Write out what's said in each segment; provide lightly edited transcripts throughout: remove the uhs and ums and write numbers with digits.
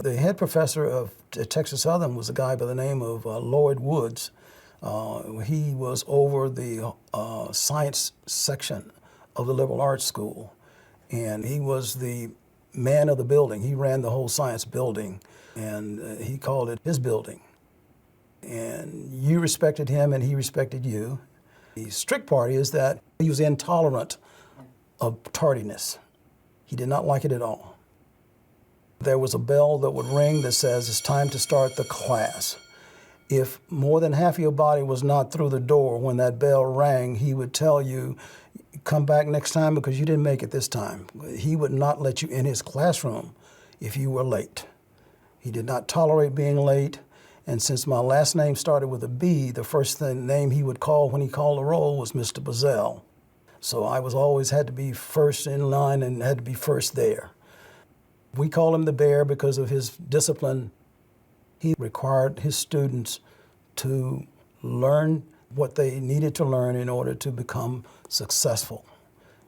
the head professor at Texas Southern was a guy by the name of Lloyd Woods. He was over the science section of the liberal arts school, and he was the man of the building. He ran the whole science building, and he called it his building. And you respected him, and he respected you. The strict part is that he was intolerant of tardiness. He did not like it at all. There was a bell that would ring that says it's time to start the class. If more than half of your body was not through the door when that bell rang, he would tell you, come back next time because you didn't make it this time. He would not let you in his classroom if you were late. He did not tolerate being late. And since my last name started with a B, the first name he would call when he called the roll was Mr. Bazzelle. So I was always had to be first in line and had to be first there. We call him the Bear because of his discipline. He required his students to learn what they needed to learn in order to become successful.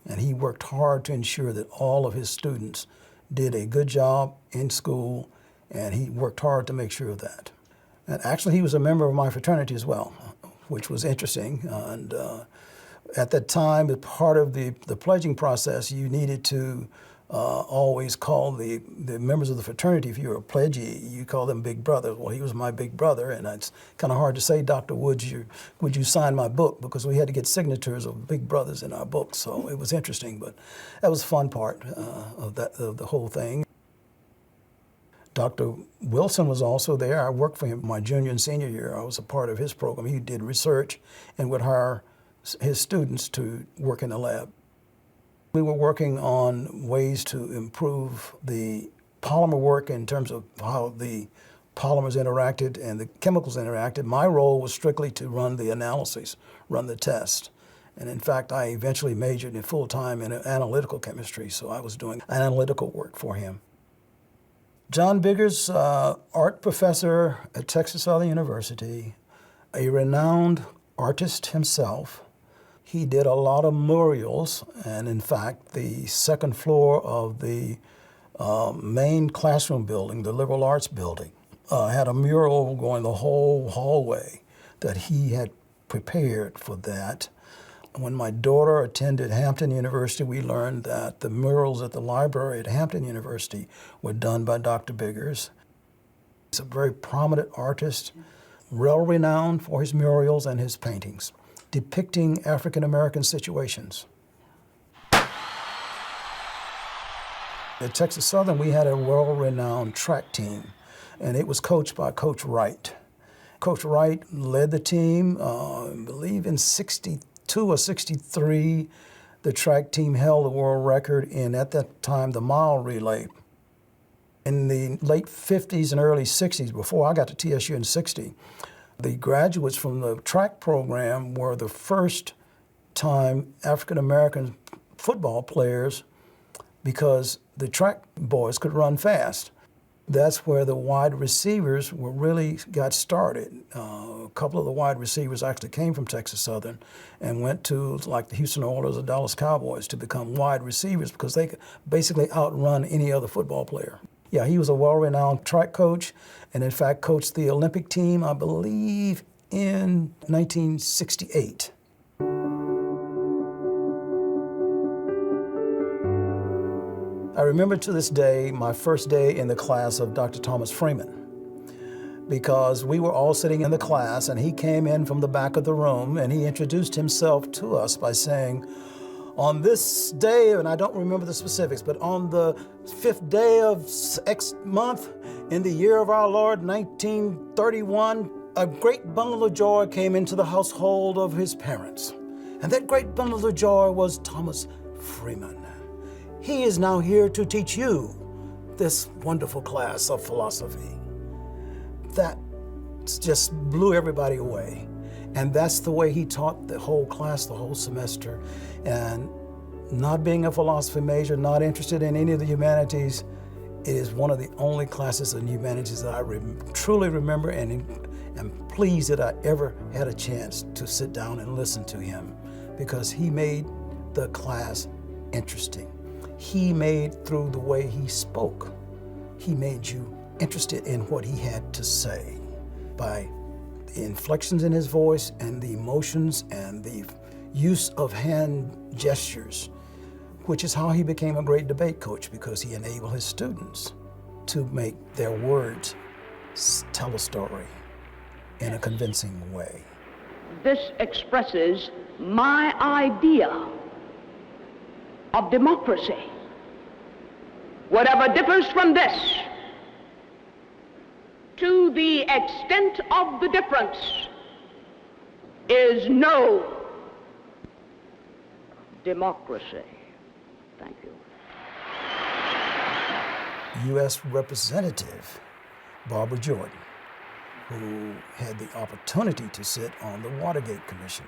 And he worked hard to ensure that all of his students did a good job in school, and he worked hard to make sure of that. And actually, he was a member of my fraternity as well, which was interesting. And at that time, as part of the pledging process, you needed to always call the members of the fraternity, if you were a pledgee, you call them big brother. Well, he was my big brother, and it's kind of hard to say, Dr. Woods, would you sign my book? Because we had to get signatures of big brothers in our book, so it was interesting, but that was a fun part of the whole thing. Dr. Wilson was also there. I worked for him my junior and senior year. I was a part of his program. He did research and would hire his students to work in the lab. We were working on ways to improve the polymer work in terms of how the polymers interacted and the chemicals interacted. My role was strictly to run the analyses, run the test. And in fact, I eventually majored in full-time in analytical chemistry, so I was doing analytical work for him. John Biggers, art professor at Texas Southern University, a renowned artist himself. He did a lot of murals, and in fact, the second floor of the main classroom building, the liberal arts building, had a mural going the whole hallway that he had prepared for that. When my daughter attended Hampton University, we learned that the murals at the library at Hampton University were done by Dr. Biggers. He's a very prominent artist, well-renowned for his murals and his paintings, depicting African-American situations. At Texas Southern, we had a well-renowned track team, and it was coached by Coach Wright. Coach Wright led the team, I believe in 62 or 63, the track team held the world record in, at that time, the mile relay. In the late 50s and early 60s, before I got to TSU in 60, the graduates from the track program were the first time African-American football players, because the track boys could run fast. That's where the wide receivers really got started. A couple of the wide receivers actually came from Texas Southern and went to like the Houston Oilers or Dallas Cowboys to become wide receivers because they could basically outrun any other football player. Yeah, he was a well-renowned track coach and in fact coached the Olympic team, I believe, in 1968. I remember to this day my first day in the class of Dr. Thomas Freeman, because we were all sitting in the class and he came in from the back of the room and he introduced himself to us by saying, on this day, and I don't remember the specifics, but on the 5th day of X month in the year of our Lord, 1931, a great bundle of joy came into the household of his parents. And that great bundle of joy was Thomas Freeman. He is now here to teach you this wonderful class of philosophy. That just blew everybody away. And that's the way he taught the whole class, the whole semester. And not being a philosophy major, not interested in any of the humanities, it is one of the only classes in humanities that I truly remember and am pleased that I ever had a chance to sit down and listen to him, because he made the class interesting. He made, through the way he spoke, he made you interested in what he had to say by the inflections in his voice and the emotions and the use of hand gestures, which is how he became a great debate coach, because he enabled his students to make their words tell a story in a convincing way. This expresses my idea of democracy. Whatever differs from this, to the extent of the difference, is no democracy. Thank you. U.S. Representative Barbara Jordan, who had the opportunity to sit on the Watergate Commission.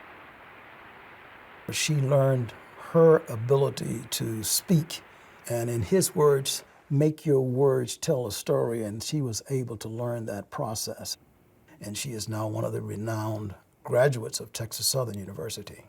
She learned her ability to speak, and in his words, make your words tell a story, and she was able to learn that process. And she is now one of the renowned graduates of Texas Southern University.